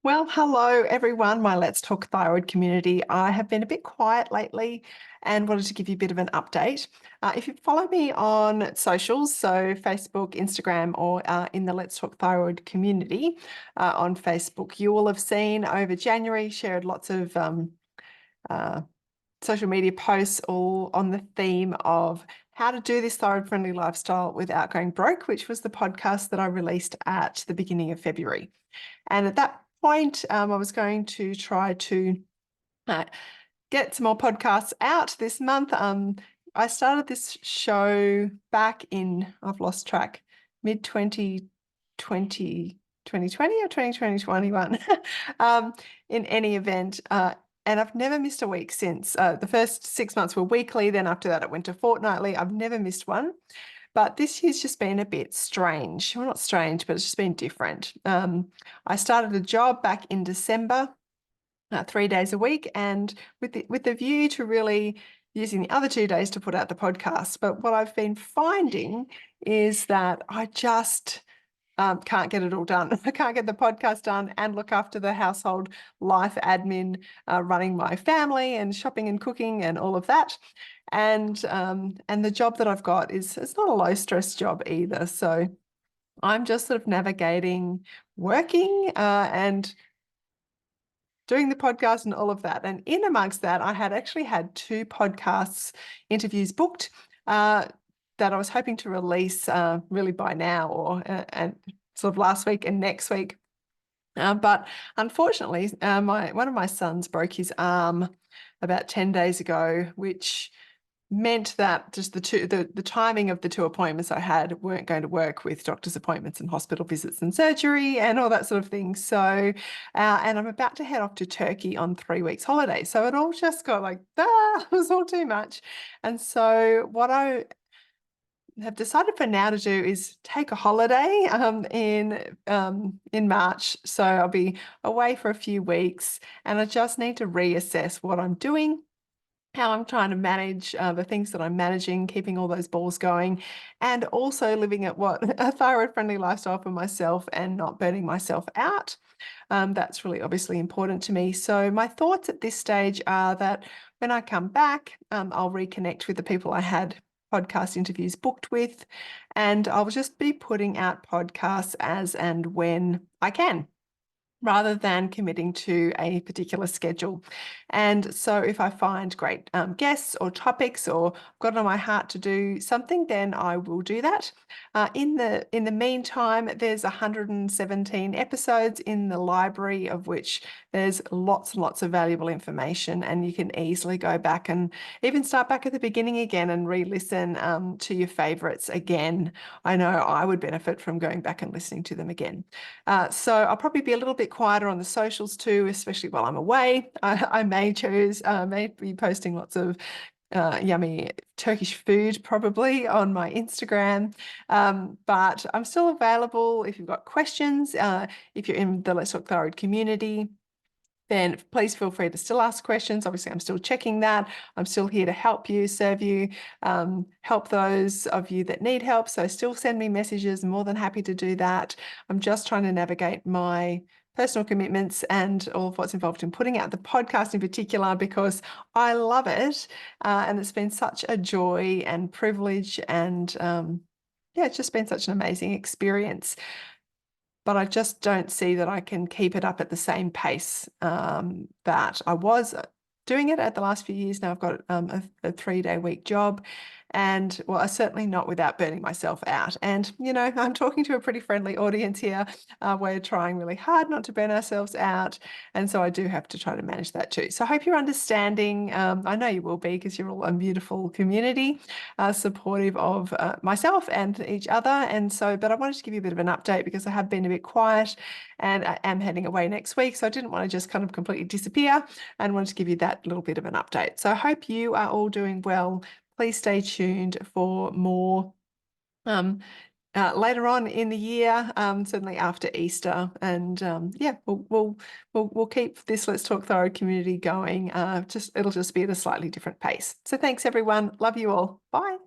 Well, hello everyone, my Let's Talk Thyroid community. I have been a bit quiet lately and wanted to give you a bit of an update. If you follow me on socials, so Facebook, Instagram, or in the Let's Talk Thyroid community on Facebook, you will have seen over January shared lots of uh, social media posts all on the theme of how to do this thyroid-friendly lifestyle without going broke, which was the podcast that I released at the beginning of February. And at that point, I was going to try to get some more podcasts out this month. I started this show back in, I've lost track, mid-2020, 2020 or 2021, in any event. And I've never missed a week since. The first 6 months were weekly. Then after that, it went to fortnightly. I've never missed one. But this year's just been a bit strange. Well, not strange, but it's just been different. I started a job back in December, 3 days a week, and with the view to really using the other 2 days to put out the podcast. But what I've been finding is that I just can't get it all done. I can't get the podcast done and look after the household life admin, running my family and shopping and cooking and all of that. And the job that I've got it's not a low stress job either. So I'm just sort of navigating working and doing the podcast and all of that. And in amongst that, I had actually had 2 podcasts interviews booked that I was hoping to release really by now or and sort of last week and next week. But unfortunately, one of my sons broke his arm about 10 days ago, which meant that just the timing of the 2 appointments I had weren't going to work with doctor's appointments and hospital visits and surgery and all that sort of thing. So, and I'm about to head off to Turkey on 3 weeks holiday. So it all just got like, it was all too much. And so what I have decided for now to do is take a holiday in March. So I'll be away for a few weeks and I just need to reassess what I'm doing, how I'm trying to manage the things that I'm managing, keeping all those balls going, and also living at what a thyroid-friendly lifestyle for myself and not burning myself out. That's really obviously important to me. So my thoughts at this stage are that when I come back, I'll reconnect with the people I had podcast interviews booked with, and I'll just be putting out podcasts as and when I can, rather than committing to a particular schedule. And so if I find great guests or topics or got it on my heart to do something, then I will do that. In the meantime, there's 117 episodes in the library, of which there's lots and lots of valuable information, and you can easily go back and even start back at the beginning again and re-listen to your favorites again. I know I would benefit from going back and listening to them again. So I'll probably be a little bit quieter on the socials too, especially while I'm away. I may be posting lots of yummy Turkish food probably on my Instagram. But I'm still available if you've got questions, if you're in the Let's Talk Thyroid community, then please feel free to still ask questions. Obviously, I'm still checking that. I'm still here to help you, serve you, help those of you that need help. So still send me messages. I'm more than happy to do that. I'm just trying to navigate my personal commitments and all of what's involved in putting out the podcast in particular, because I love it. And it's been such a joy and privilege. And yeah, it's just been such an amazing experience. But I just don't see that I can keep it up at the same pace that I was doing it at the last few years. Now I've got a 3-day week job, and well, certainly not without burning myself out. And, you know, I'm talking to a pretty friendly audience here. We're trying really hard not to burn ourselves out. And so I do have to try to manage that too. So I hope you're understanding. I know you will be, because you're all a beautiful community, supportive of myself and each other. And so, but I wanted to give you a bit of an update because I have been a bit quiet and I am heading away next week. So I didn't want to just kind of completely disappear, and wanted to give you that little bit of an update. So I hope you are all doing well. Please stay tuned for more later on in the year, certainly after Easter. And yeah, we'll keep this Let's Talk Thyroid community going. It'll just be at a slightly different pace. So thanks everyone. Love you all. Bye.